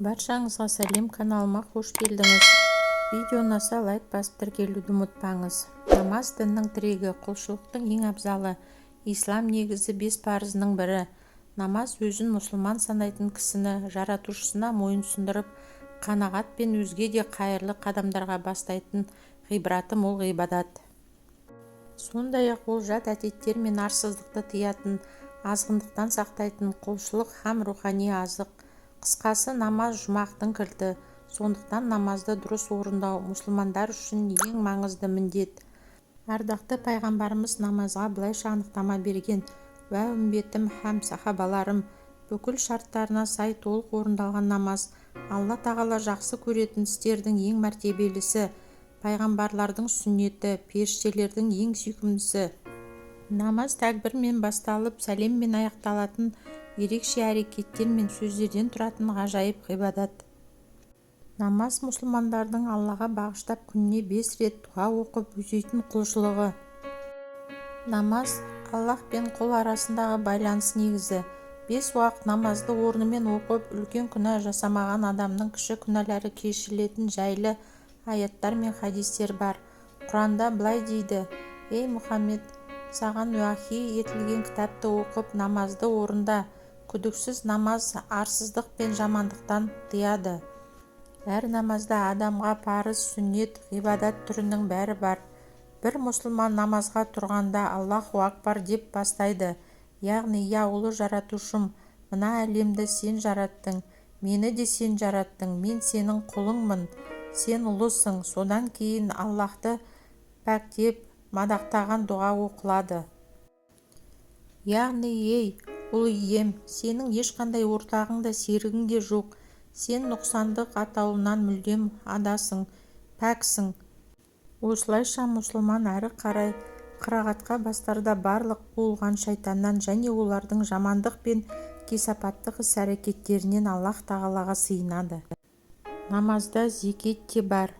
Баршаңызға сәлем, каналыма қош келдіңіз. Видео ұнаса лайк басып тіркелуді ұмытпаңыз. Намаз діннің тірегі, құлшылықтың ең абзалы. Ислам негізі 5 парызының бірі. Намаз өзін мұсылман санайтын кісіні жаратушысына мойынсұндырып, қанағат пен өзге де қайырлы қадамдарға бастайтын ғибраты мол ғибадат. Сондай-ақ ол жат әдеттер мен арсыздықты тыятын, азғындықтан сақтайтын құлшылық һәм рухани азық. Қысқасы, намаз жұмақтың кілті. Сондықтан намазды дұрыс орындау мұсылмандар үшін ең маңызды міндет. Ардақты пайғамбарымыз намазға былайша анықтама берген: «Уә үмбетім һәм сахабаларым, бүкіл шарттарына сай толық орындалған намаз Алла тағала жақсы көретін істердің ең мәртебелісі, пайғамбарлардың сүннеті, періштелердің ең сүйкімдісі». Намаз тәкбірмен басталып, сәлеммен аяқталатын, ерекше әрекеттер мен сөздерден тұратын ғажайып ғибадат. Намаз мұсылмандардың Аллаға бағыштап күніне 5 рет дұға оқып өтейтін құлшылығы. Намаз Аллах пен құл арасындағы байланыс негізі. 5 уақыт намазды орнымен оқып, үлкен күнә жасамаған адамның кіші күнәлары кешірілетін жайлы аяттар мен хадистер бар. Құранда былай дейді: «Ей Мұхаммед, саған уахи етілген кітапты оқып, намазды орында. Күдіксіз намаз арсыздық пен жамандықтан тыяды». Әр намазда адамға парыз, сүннет, ғибадат түрінің бәрі бар. Бір мұсылман намазға тұрғанда Аллаху акбар деп бастайды. Яғни: «Я ұлы жаратушым, мына әлемді сен жараттың, мені де сен жараттың, мен сенің құлыңмын, сен ұлысың». Содан кейін Аллахты пәктеп, мадақтаған дұға оқылады. Яғни: «Ей ұлы ием, сенің ешқандай ортағың да серігің де жоқ. Сен нұқсандық атаулынан мүлдем адасың, пәксің». Осылайша мұсылман әрі қарай қырағатқа бастарда барлық қуылған шайтаннан және олардың жамандық пен кесапаттық іс-әрекеттерінен Аллах тағалаға сыйынады. Намазда зекет те бар.